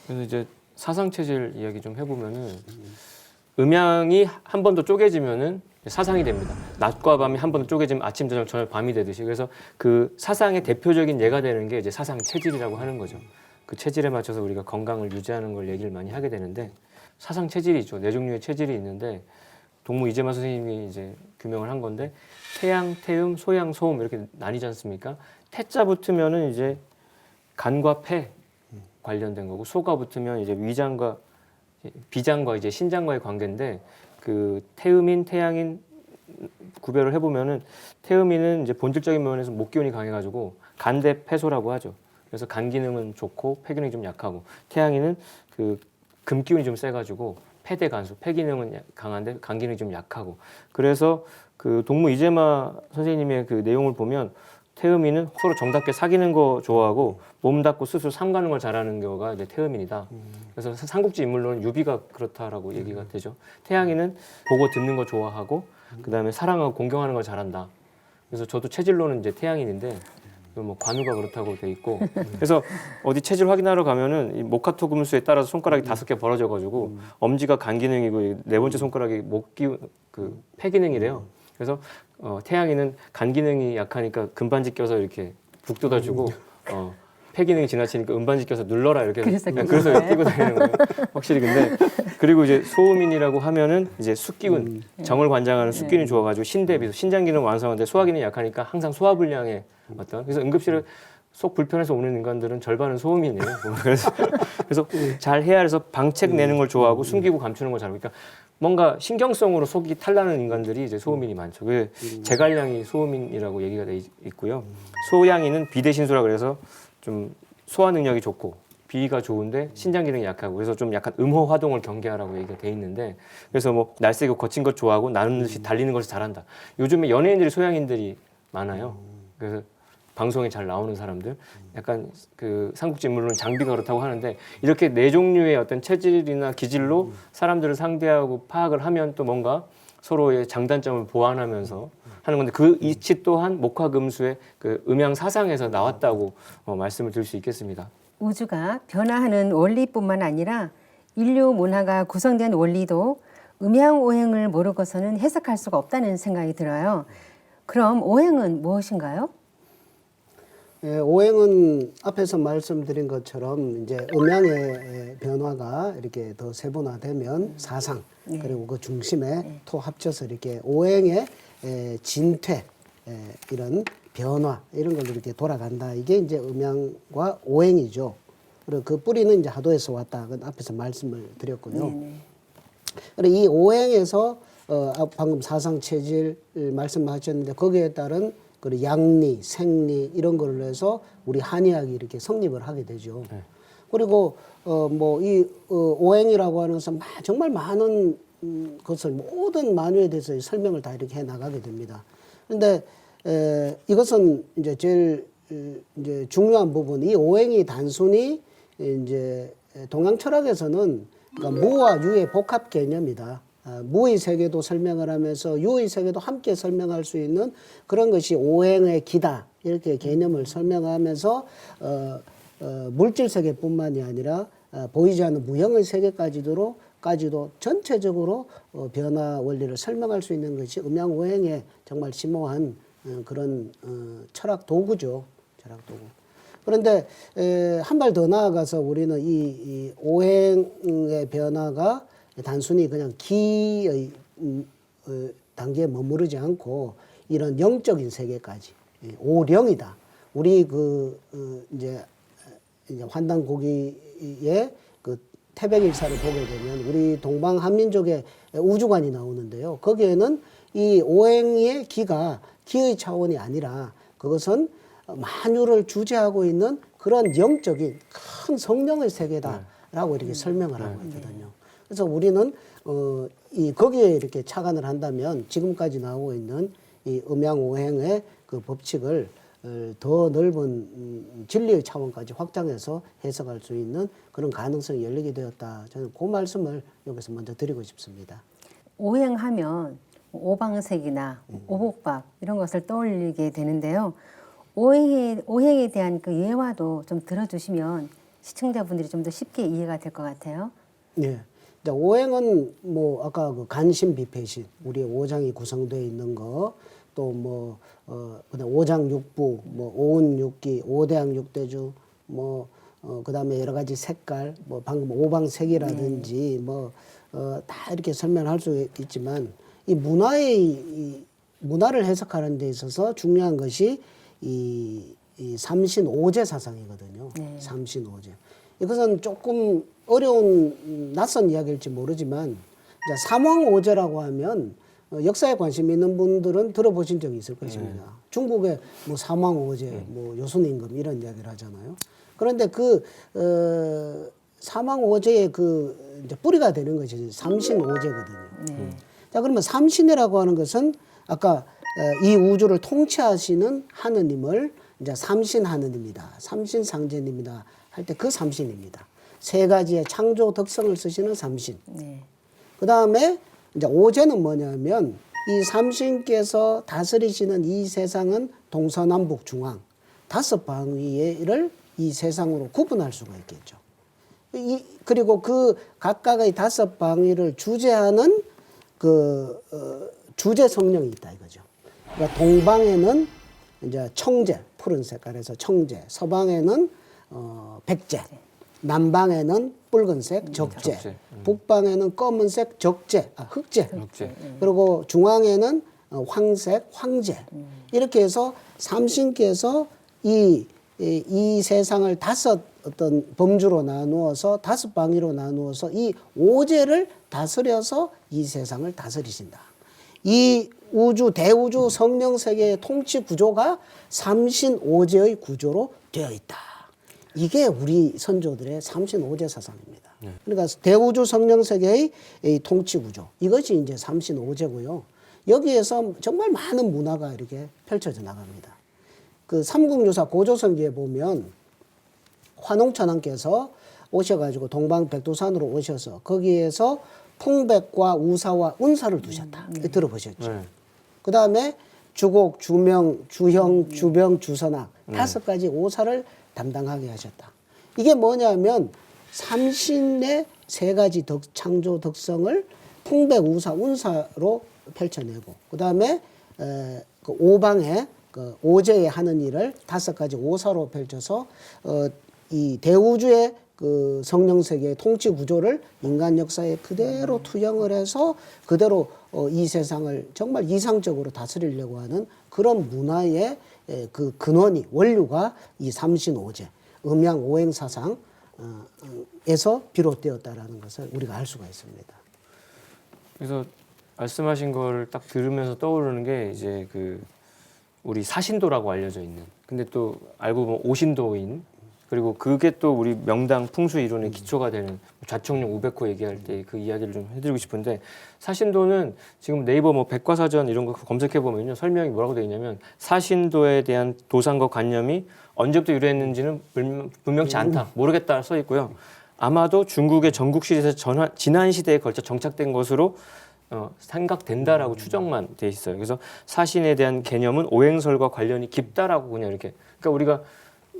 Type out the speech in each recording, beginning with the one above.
그래서 이제 사상 체질 이야기 좀 해보면은 음양이 한 번 더 쪼개지면은 사상이 됩니다. 낮과 밤이 한 번 더 쪼개지면 아침, 저녁, 저녁, 밤이 되듯이. 그래서 그 사상의 대표적인 예가 되는 게 이제 사상 체질이라고 하는 거죠. 그 체질에 맞춰서 우리가 건강을 유지하는 걸 얘기를 많이 하게 되는데 사상 체질이 있죠. 네 종류의 체질이 있는데 동무 이재만 선생님이 이제 규명을 한 건데 태양, 태음, 소양, 소음 이렇게 나뉘지 않습니까? 태자 붙으면은 이제 간과 폐 관련된 거고 소가 붙으면 이제 위장과 비장과 이제 신장과의 관계인데 그 태음인 태양인 구별을 해보면은 태음인은 이제 본질적인 면에서 목 기운이 강해가지고 간대 폐소라고 하죠. 그래서 간 기능은 좋고 폐 기능이 좀 약하고 태양인은 그 금 기운이 좀 세가지고 폐대 간수 폐 기능은 강한데 간 기능이 좀 약하고 그래서 그 동무 이재마 선생님의 그 내용을 보면 태음인은 서로 정답게 사귀는 거 좋아하고 몸답고 스스로 삼가는 걸 잘하는 경우가 이제 태음인이다. 그래서 삼국지 인물로는 유비가 그렇다라고 얘기가 되죠. 태양인은 보고 듣는 거 좋아하고 그 다음에 사랑하고 공경하는 걸 잘한다. 그래서 저도 체질로는 이제 태양인인데 뭐 관우가 그렇다고 돼 있고 그래서 어디 체질 확인하러 가면은 이 모카토 금수에 따라서 손가락이 5개 벌어져가지고 엄지가 간 기능이고 네 번째 손가락이 목 기능 그폐 기능이래요. 그래서 태양이는 간 기능이 약하니까 금반지 껴서 이렇게 북 돋아주고 폐 기능이 지나치니까 음반지 껴서 눌러라 이렇게 그래서 끼고 다니는 거예요. 확실히 근데 그리고 이제 소음인이라고 하면은 이제 숙기운 정을 관장하는 숙기운이 좋아가지고 신대비 신장 기능 완성한데 소화 기능이 약하니까 항상 소화 불량에 어떤 그래서 응급실에 속 불편해서 오는 인간들은 절반은 소음인이에요. 그래서 잘 헤아려서 방책 내는 걸 좋아하고 숨기고 감추는 걸 잘하고 그러니까 뭔가 신경성으로 속이 탈나는 인간들이 이제 소음인이 많죠. 그 제갈량이 소음인이라고 얘기가 돼 있고요. 소양인은 비대신수라 그래서 좀 소화 능력이 좋고 비위가 좋은데 신장 기능이 약하고 그래서 좀 약간 음호 화동을 경계하라고 얘기가 돼 있는데 그래서 뭐 날쌔고 거친 것 좋아하고 나는 듯이 달리는 것을 잘한다. 요즘에 연예인들이 소양인들이 많아요. 그래서 방송에 잘 나오는 사람들 약간 그 삼국지 인물로는 장비가 그렇다고 하는데 이렇게 네 종류의 어떤 체질이나 기질로 사람들을 상대하고 파악을 하면 또 뭔가 서로의 장단점을 보완하면서 하는 건데 그 이치 또한 목화금수의 그 음양 사상에서 나왔다고 말씀을 드릴 수 있겠습니다. 우주가 변화하는 원리뿐만 아니라 인류 문화가 구성된 원리도 음양 오행을 모르고서는 해석할 수가 없다는 생각이 들어요. 그럼 오행은 무엇인가요? 예, 오행은 앞에서 말씀드린 것처럼 이제 음양의 변화가 이렇게 더 세분화되면 사상 그리고 그 중심에 토 합쳐서 이렇게 오행의 진퇴 이런 변화 이런 걸로 이렇게 돌아간다. 이게 이제 음양과 오행이죠. 그리고 그 뿌리는 이제 하도에서 왔다. 그 앞에서 말씀을 드렸고요. 그리고 이 오행에서 방금 사상 체질 말씀하셨는데 거기에 따른 그리고 양리, 생리 이런 걸로 해서 우리 한의학이 이렇게 성립을 하게 되죠. 그리고 뭐 이 오행이라고 하는 것은 정말 많은 것을 모든 만유에 대해서 설명을 다 이렇게 해 나가게 됩니다. 그런데 이것은 이제 제일 이제 중요한 부분, 이 오행이 단순히 이제 동양 철학에서는 그러니까 무와 유의 복합 개념이다. 무의 세계도 설명을 하면서 유의 세계도 함께 설명할 수 있는 그런 것이 오행의 기다 이렇게 개념을 설명하면서 물질 세계뿐만이 아니라 보이지 않는 무형의 세계까지도 전체적으로 변화 원리를 설명할 수 있는 것이 음양오행의 정말 심오한 그런 철학 도구죠. 철학 도구. 그런데 한 발 더 나아가서 우리는 이 오행의 변화가 단순히 그냥 기의 단계에 머무르지 않고 이런 영적인 세계까지 오령이다. 우리 이제 환단고기의 그 태백일사를 보게 되면 우리 동방 한민족의 우주관이 나오는데요. 거기에는 이 오행의 기가 기의 차원이 아니라 그것은 만유를 주재하고 있는 그런 영적인 큰 성령의 세계다라고 이렇게 설명을 하고 있거든요. 그래서 우리는 거기에 이렇게 착안을 한다면 지금까지 나오고 있는 이 음양오행의 그 법칙을 더 넓은 진리의 차원까지 확장해서 해석할 수 있는 그런 가능성이 열리게 되었다. 저는 그 말씀을 여기서 먼저 드리고 싶습니다. 오행하면 오방색이나 오복밥 이런 것을 떠올리게 되는데요. 오행에 대한 그 예화도 좀 들어주시면 시청자분들이 좀 더 쉽게 이해가 될 것 같아요. 예. 이제 오행은 뭐 아까 그 간신 비패신 우리 오장이 구성되어 있는 거 또 뭐 그다음 오장육부 뭐 오운육기 오대양육대주 뭐 그다음에 여러 가지 색깔 뭐 방금 오방색이라든지 뭐 다 이렇게 설명할 수 있지만 이 문화를 해석하는 데 있어서 중요한 것이 이 삼신오제 사상이거든요. 네. 삼신오제. 이것은 조금 어려운 낯선 이야기일지 모르지만 이제 삼왕오제라고 하면 역사에 관심 있는 분들은 들어보신 적이 있을 것입니다. 중국에 뭐 삼왕오제, 뭐 요순임금 이런 이야기를 하잖아요. 그런데 그 삼왕오제의 그 이제 뿌리가 되는 것이 삼신오제거든요. 자, 그러면 삼신이라고 하는 것은 아까 이 우주를 통치하시는 하느님을 이제 삼신 하느님이다, 삼신 상제님이다 할 때 그 삼신입니다. 세 가지의 창조 덕성을 쓰시는 삼신. 네. 그 다음에 이제 오제는 뭐냐면 이 삼신께서 다스리시는 이 세상은 동서남북 중앙 다섯 방위를 이 세상으로 구분할 수가 있겠죠. 그리고 그 각각의 다섯 방위를 주재하는 그 주재 성령이 있다 이거죠. 그러니까 동방에는 이제 청재 푸른 색깔에서 청재, 서방에는 백재, 남방에는 붉은색 적재, 북방에는 검은색 적재, 흑재, 그리고 중앙에는 황색 황재. 이렇게 해서 삼신께서 이 세상을 다섯 어떤 범주로 나누어서 다섯 방위로 나누어서 이 오제를 다스려서 이 세상을 다스리신다. 이 우주 대우주 성령 세계의 통치 구조가 삼신오제의 구조로 되어 있다. 이게 우리 선조들의 삼신오제 사상입니다. 그러니까 대우주 성령 세계의 이 통치 구조 이것이 이제 삼신오제고요. 여기에서 정말 많은 문화가 이렇게 펼쳐져 나갑니다. 그 삼국유사 고조선기에 보면 화농천왕께서 오셔가지고 동방백두산으로 오셔서 거기에서 풍백과 우사와 운사를 두셨다. 들어보셨죠? 그 다음에 주곡, 주명, 주형, 주병, 주선악 다섯 가지 오사를 담당하게 하셨다. 이게 뭐냐면 삼신의 세 가지 창조 덕성을 풍백, 우사, 운사로 펼쳐내고 그 다음에 그 오방에 그 오제에 하는 일을 다섯 가지 오사로 펼쳐서 이 대우주의 그 성령 세계의 통치 구조를 인간 역사에 그대로 투영을 해서 그대로 이 세상을 정말 이상적으로 다스리려고 하는 그런 문화의 그 근원이 원류가 이 삼신오제 음양 오행 사상에서 비롯되었다라는 것을 우리가 알 수가 있습니다. 그래서 말씀하신 걸 딱 들으면서 떠오르는 게 이제 그 우리 사신도라고 알려져 있는 근데 또 알고 보면 오신도인 그리고 그게 또 우리 명당 풍수 이론의 기초가 되는 좌청룡 우백호 얘기할 때 그 이야기를 좀 해드리고 싶은데 사신도는 지금 네이버 뭐 백과사전 이런 거 검색해 보면요 설명이 뭐라고 되어 있냐면 사신도에 대한 도상과 관념이 언제부터 유래했는지는 분명치 않다 모르겠다 써 있고요 아마도 중국의 전국 시대에서 지난 시대에 걸쳐 정착된 것으로 생각된다라고 추정만 돼 있어요. 그래서 사신에 대한 개념은 오행설과 관련이 깊다라고 그냥 이렇게 그러니까 우리가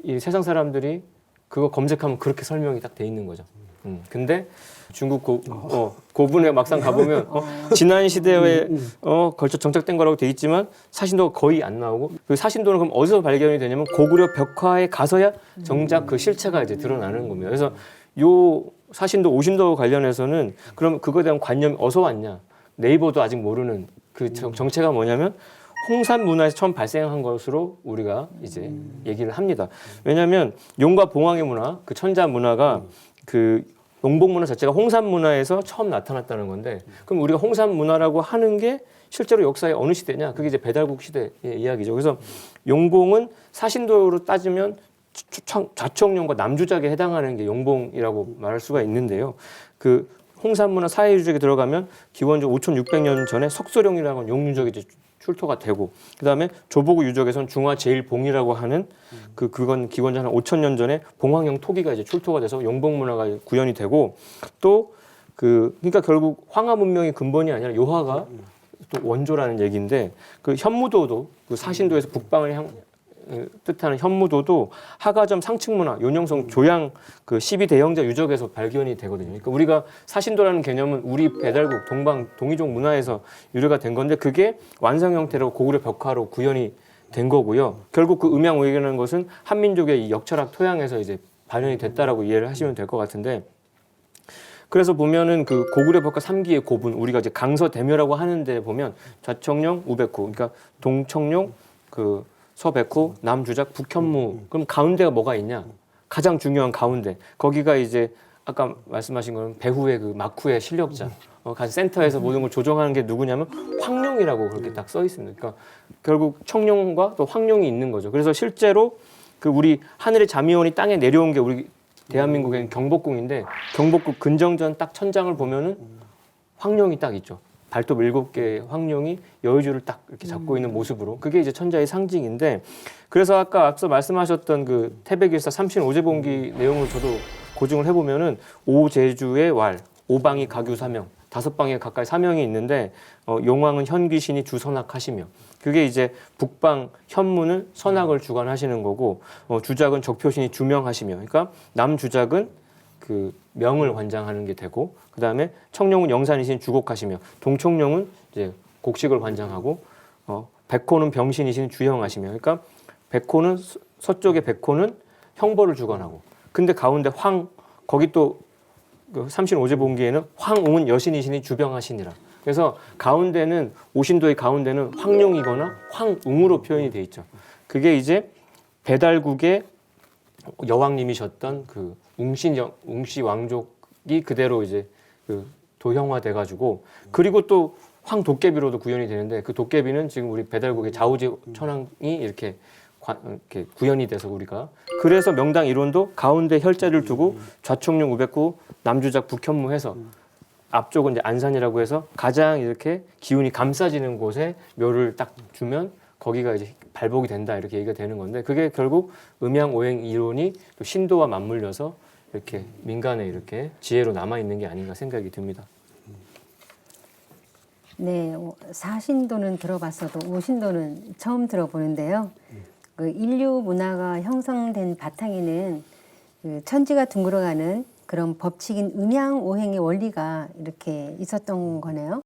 이 세상 사람들이 그거 검색하면 그렇게 설명이 딱 돼 있는 거죠. 근데 중국 고분에 막상 가보면 지난 시대에 걸쳐 정착된 거라고 돼 있지만 사신도가 거의 안 나오고 그 사신도는 그럼 어디서 발견이 되냐면 고구려 벽화에 가서야 정작 그 실체가 이제 드러나는 겁니다. 그래서 요 사신도 오신도 관련해서는 그럼 그거에 대한 관념이 어디서 왔냐? 네이버도 아직 모르는 그 정체가 뭐냐면 홍산 문화에서 처음 발생한 것으로 우리가 이제 얘기를 합니다. 왜냐하면 용과 봉황의 문화, 그 천자 문화가 그 용복 문화 자체가 홍산 문화에서 처음 나타났다는 건데 그럼 우리가 홍산 문화라고 하는 게 실제로 역사의 어느 시대냐? 그게 이제 배달국 시대의 이야기죠. 그래서 용봉은 사신도로 따지면 좌청룡과 남주작에 해당하는 게 용봉이라고 말할 수가 있는데요. 그 홍산문화 사회유적에 들어가면 기원적 5,600년 전에 석소룡이라고 하는 용유적이 이제 출토가 되고 그다음에 조보구 유적에서는 중화 제일봉이라고 하는 그건 기원전 한 5,000년 전에 봉황형 토기가 이제 출토가 돼서 용봉 문화가 구현이 되고 또 그러니까 결국 황하 문명의 근본이 아니라 요하가 또 원조라는 얘기인데 그 현무도도 그 사신도에서 북방을 뜻하는 현무도도 하가점 상층문화, 요령성 조양 그 12대형자 유적에서 발견이 되거든요. 그러니까 우리가 사신도라는 개념은 우리 배달국 동이족 문화에서 유래가 된 건데 그게 완성 형태로 고구려 벽화로 구현이 된 거고요. 결국 그 음양오행이라는 것은 한민족의 이 역철학 토양에서 이제 발현이 됐다라고 이해를 하시면 될 것 같은데, 그래서 보면은 그 고구려 벽화 3기의 고분, 우리가 이제 강서대묘라고 하는데 보면 좌청룡, 우백호, 그러니까 동청룡, 그 서백호, 남주작, 북현무. 그럼 가운데가 뭐가 있냐? 가장 중요한 가운데. 거기가 이제 아까 말씀하신 거는 배후의 그 막후의 실력자. 간 센터에서 모든 걸 조정하는 게 누구냐면 황룡이라고 그렇게 딱 써 있습니다. 그러니까 결국 청룡과 또 황룡이 있는 거죠. 그래서 실제로 그 우리 하늘의 자미원이 땅에 내려온 게 우리 대한민국에는 경복궁인데 경복궁 근정전 딱 천장을 보면은 황룡이 딱 있죠. 발톱 7개의 황룡이 여의주를 딱 이렇게 잡고 있는 모습으로, 그게 이제 천자의 상징인데, 그래서 아까 앞서 말씀하셨던 그 태백일사 삼신오제봉기 내용을 저도 고증을 해보면은 오제주의 왈, 오방이 가규 사명, 5방에 가까이 사명이 있는데 용왕은 현귀신이 주선학하시며, 그게 이제 북방 현무는 선학을 주관하시는 거고, 주작은 적표신이 주명하시며, 그러니까 남주작은 그 명을 관장하는 게 되고, 그 다음에 청룡은 영산이신 주곡하시며, 동청룡은 이제 곡식을 관장하고, 백호는 병신이신 주형하시며, 그러니까 백호는 서쪽의 백호는 형벌을 주관하고, 근데 가운데 거기 또 그 삼신오제봉기에는 황웅은 여신이시니 주병하시니라. 그래서 가운데는 오신도의 가운데는 황룡이거나 황웅으로 표현이 돼 있죠. 그게 이제 배달국의 여왕님이셨던 그 웅씨 왕족이 그대로 이제 그 도형화돼 가지고, 그리고 또 황도깨비로도 구현이 되는데, 그 도깨비는 지금 우리 배달국의 좌우지 천왕이 이렇게 구현이 돼서 우리가, 그래서 명당 이론도 가운데 혈자를 두고 좌청룡 우백구 남주작 북현무 해서 앞쪽은 이제 안산이라고 해서 가장 이렇게 기운이 감싸지는 곳에 묘를 딱 주면 거기가 이제 발복이 된다, 이렇게 얘기가 되는 건데, 그게 결국 음양오행 이론이 또 신도와 맞물려서 이렇게 민간에 이렇게 지혜로 남아 있는 게 아닌가 생각이 듭니다. 네, 사신도는 들어봤어도 오신도는 처음 들어보는데요. 그 인류 문화가 형성된 바탕에는 그 천지가 둥글어가는 그런 법칙인 음양오행의 원리가 이렇게 있었던 거네요.